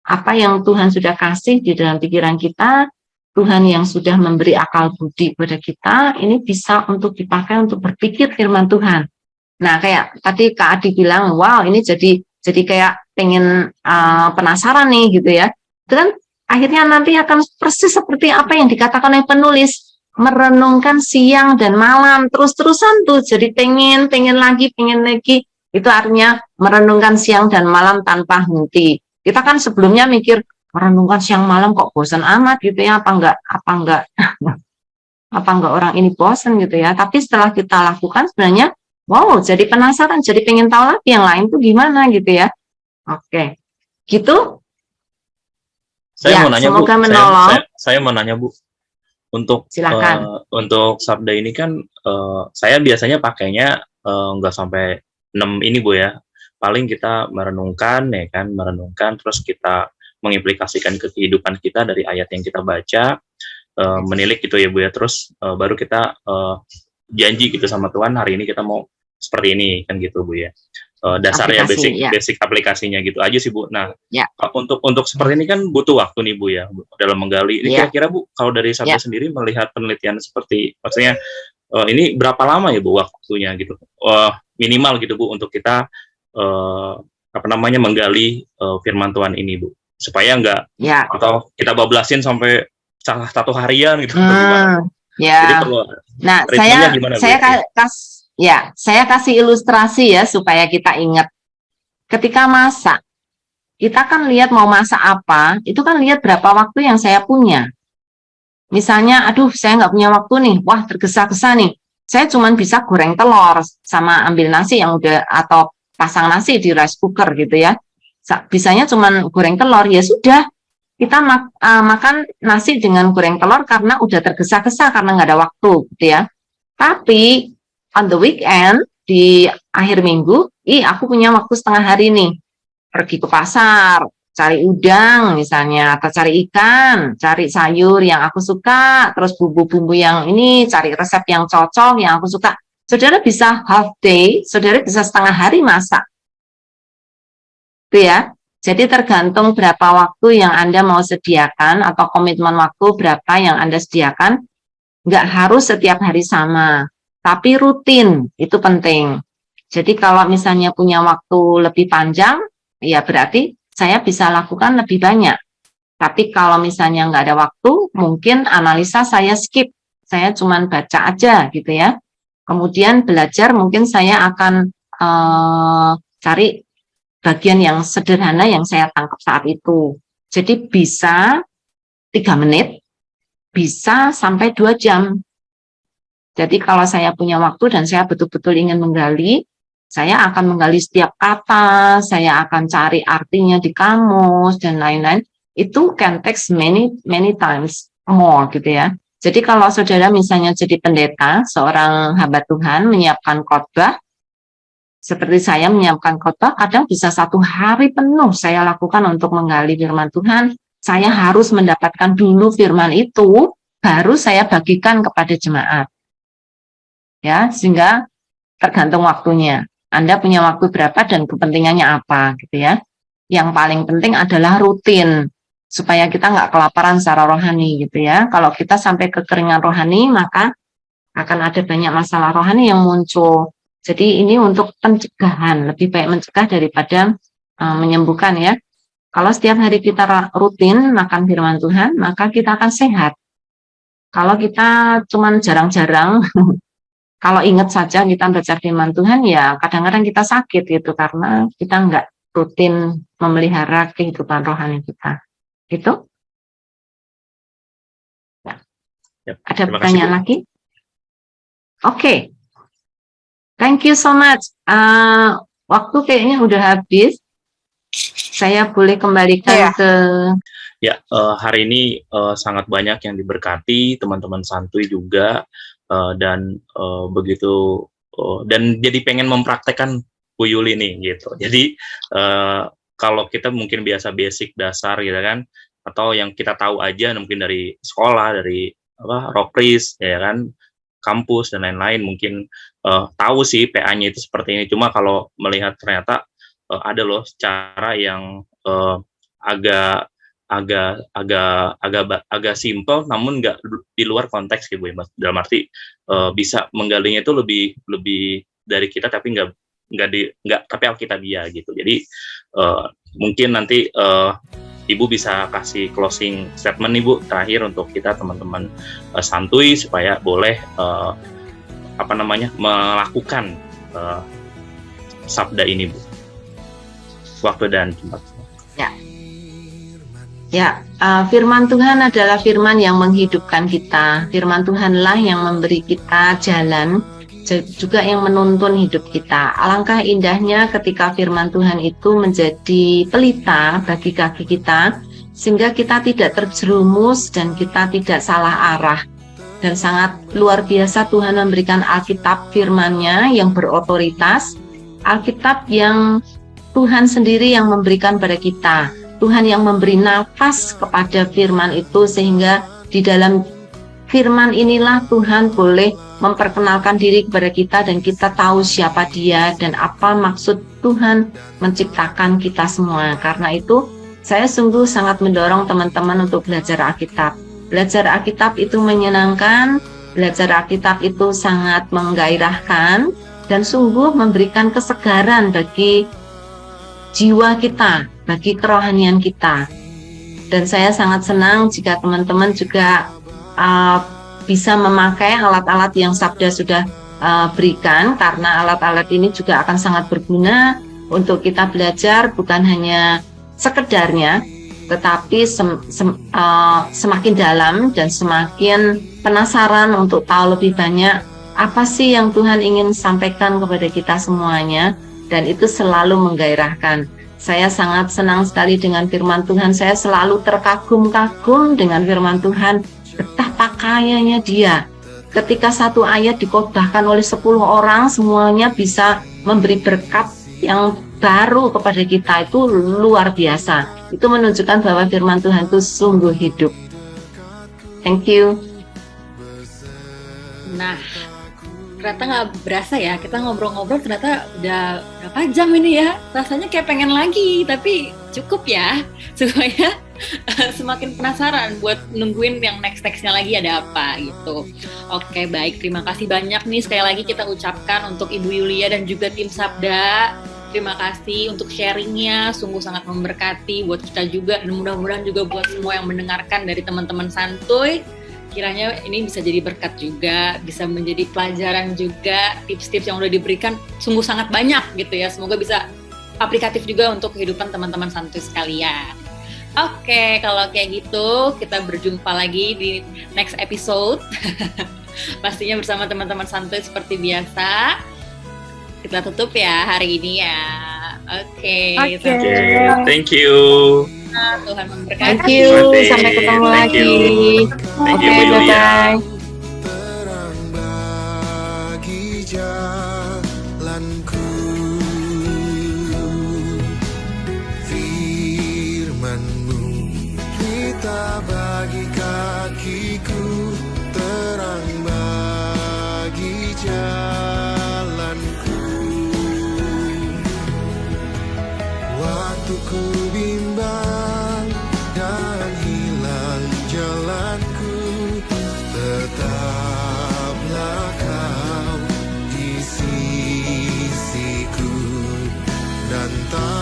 Apa yang Tuhan sudah kasih di dalam pikiran kita, Tuhan yang sudah memberi akal budi kepada kita, ini bisa untuk dipakai untuk berpikir firman Tuhan. Nah, kayak tadi Kak Adi bilang, wow ini jadi kayak pengen penasaran nih gitu ya. Itu kan akhirnya nanti akan persis seperti apa yang dikatakan oleh penulis, merenungkan siang dan malam terus-terusan tuh, jadi pengen lagi. Itu artinya merenungkan siang dan malam tanpa henti. Kita kan sebelumnya mikir merenungkan siang malam kok bosan amat gitu ya, apa enggak orang ini bosan gitu ya. Tapi setelah kita lakukan sebenarnya wow, jadi penasaran, jadi pengen tahu lagi yang lain tuh gimana gitu ya. Oke. Gitu. Saya Ya, mau nanya semoga Bu, menolong. saya mau nanya Bu, untuk Silakan. untuk sabda ini kan saya biasanya pakainya nggak sampai 6 ini Bu ya. Paling kita merenungkan ya kan, merenungkan terus kita mengimplikasikan ke kehidupan kita dari ayat yang kita baca, menilik gitu ya Bu ya. Terus baru kita janji gitu sama Tuhan, hari ini kita mau seperti ini kan gitu Bu ya. Dasar ya, basic aplikasinya gitu aja sih Bu. Nah, untuk seperti ini kan butuh waktu nih Bu ya dalam menggali. Ini kira-kira Bu, kalau dari sabda sendiri melihat penelitian seperti, maksudnya ini berapa lama ya Bu waktunya gitu, minimal gitu Bu untuk kita menggali firman Tuhan ini Bu, supaya enggak atau kita bablasin sampai satu harian gitu. Jadi perlu. Nah, saya kasih ilustrasi ya supaya kita ingat. Ketika masak, kita kan lihat mau masak apa, itu kan lihat berapa waktu yang saya punya. Misalnya, aduh saya nggak punya waktu nih, wah tergesa-gesa nih. Saya cuma bisa goreng telur sama ambil nasi yang udah, atau pasang nasi di rice cooker gitu ya. Bisanya cuma goreng telur, ya sudah. Kita makan nasi dengan goreng telur karena udah tergesa-gesa, karena nggak ada waktu gitu ya. Tapi on the weekend, di akhir minggu, aku punya waktu setengah hari nih. Pergi ke pasar, cari udang misalnya, atau cari ikan, cari sayur yang aku suka, terus bumbu-bumbu yang ini, cari resep yang cocok, yang aku suka. Saudara bisa half day, saudara bisa setengah hari masak. Itu ya. Jadi tergantung berapa waktu yang Anda mau sediakan, atau komitmen waktu berapa yang Anda sediakan. Nggak harus setiap hari sama, tapi rutin, itu penting. Jadi kalau misalnya punya waktu lebih panjang, ya berarti saya bisa lakukan lebih banyak. Tapi kalau misalnya nggak ada waktu, mungkin analisa saya skip. Saya cuma baca aja gitu ya. Kemudian belajar mungkin saya akan cari bagian yang sederhana yang saya tangkap saat itu. Jadi bisa 3 menit, bisa sampai 2 jam. Jadi kalau saya punya waktu dan saya betul-betul ingin menggali, saya akan menggali setiap kata, saya akan cari artinya di kamus dan lain-lain. Itu can take many times more gitu ya. Jadi kalau saudara misalnya jadi pendeta, seorang hamba Tuhan menyiapkan khotbah, seperti saya menyiapkan khotbah, kadang bisa 1 hari penuh saya lakukan untuk menggali firman Tuhan. Saya harus mendapatkan dulu firman itu, baru saya bagikan kepada jemaat. Ya, sehingga tergantung waktunya. Anda punya waktu berapa dan kepentingannya apa gitu ya. Yang paling penting adalah rutin, supaya kita nggak kelaparan secara rohani gitu ya. Kalau kita sampai kekeringan rohani, maka akan ada banyak masalah rohani yang muncul. Jadi ini untuk pencegahan, lebih baik mencegah daripada menyembuhkan ya. Kalau setiap hari kita rutin makan firman Tuhan, maka kita akan sehat. Kalau kita cuman jarang-jarang, kalau ingat saja kita baca firman Tuhan, ya kadang-kadang kita sakit gitu, karena kita nggak rutin memelihara kehidupan rohani kita. Gitu? Ya, Ada terima kasih, pertanyaan Bu. lagi? Oke. Thank you so much. Waktu kayaknya udah habis. Saya boleh kembalikan ke... Ya, hari ini sangat banyak yang diberkati, teman-teman santuy juga, dan begitu, dan jadi pengen mempraktekkan Bu Yuli nih, gitu. Jadi, kalau kita mungkin biasa basic dasar gitu kan, atau yang kita tahu aja mungkin dari sekolah, dari Rockris, ya kan, kampus dan lain-lain, mungkin tahu sih PA-nya itu seperti ini. Cuma kalau melihat ternyata ada loh cara yang agak simple, namun nggak di luar konteks gitu, Mas. Dalam arti bisa menggalinya itu lebih dari kita, tapi nggak tapi Alkitabiah gitu. Jadi mungkin nanti Ibu bisa kasih closing statement nih, Bu, terakhir untuk kita teman-teman santuy supaya boleh melakukan sabda ini, Bu. Waktu dan tempat. Ya, firman Tuhan adalah firman yang menghidupkan kita. Firman Tuhanlah yang memberi kita jalan, juga yang menuntun hidup kita. Alangkah indahnya ketika firman Tuhan itu menjadi pelita bagi kaki kita, sehingga kita tidak terjerumus dan kita tidak salah arah. Dan sangat luar biasa Tuhan memberikan Alkitab firman-Nya yang berotoritas, Alkitab yang Tuhan sendiri yang memberikan pada kita. Tuhan yang memberi nafas kepada firman itu, sehingga di dalam firman inilah Tuhan boleh memperkenalkan diri kepada kita dan kita tahu siapa Dia dan apa maksud Tuhan menciptakan kita semua. Karena itu saya sungguh sangat mendorong teman-teman untuk belajar Alkitab. Belajar Alkitab itu menyenangkan, belajar Alkitab itu sangat menggairahkan dan sungguh memberikan kesegaran bagi jiwa kita, bagi kerohanian kita. Dan saya sangat senang jika teman-teman juga bisa memakai alat-alat yang Sabda sudah berikan, karena alat-alat ini juga akan sangat berguna untuk kita belajar, bukan hanya sekedarnya, tetapi semakin dalam dan semakin penasaran untuk tahu lebih banyak apa sih yang Tuhan ingin sampaikan kepada kita semuanya, dan itu selalu menggairahkan. Saya sangat senang sekali dengan firman Tuhan. Saya selalu terkagum-kagum dengan firman Tuhan. Betapa kayanya Dia. Ketika satu ayat dikhotbahkan oleh 10 orang, semuanya bisa memberi berkat yang baru kepada kita. Itu luar biasa. Itu menunjukkan bahwa firman Tuhan itu sungguh hidup. Thank you. Nah, ternyata nggak berasa ya, kita ngobrol-ngobrol ternyata udah berapa jam ini ya. Rasanya kayak pengen lagi, tapi cukup ya, supaya semakin penasaran buat nungguin yang next-nextnya lagi ada apa gitu. Oke, baik, terima kasih banyak nih sekali lagi kita ucapkan untuk Ibu Yulia dan juga tim Sabda. Terima kasih untuk sharingnya, sungguh sangat memberkati buat kita juga, dan mudah-mudahan juga buat semua yang mendengarkan dari teman-teman santuy. Kiranya ini bisa jadi berkat juga, bisa menjadi pelajaran juga, tips-tips yang udah diberikan sungguh sangat banyak gitu ya. Semoga bisa aplikatif juga untuk kehidupan teman-teman santuy sekalian. Oke, kalau kayak gitu kita berjumpa lagi di next episode. Pastinya bersama teman-teman santuy seperti biasa. Kita tutup ya hari ini ya. Oke. Thank you. Tuhan memberkati. Thank you. Sampai ketemu lagi. Thank you, Oke, Bu Yulia. bye-bye. Terang bagi jalanku, firman-Mu kita bagi kakiku, terang bagi jalanku. Waktu ku bimbang dan hilang jalanku, tetaplah Kau di sini.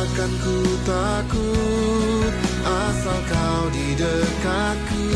takkan ku takut asal kau di dekatku.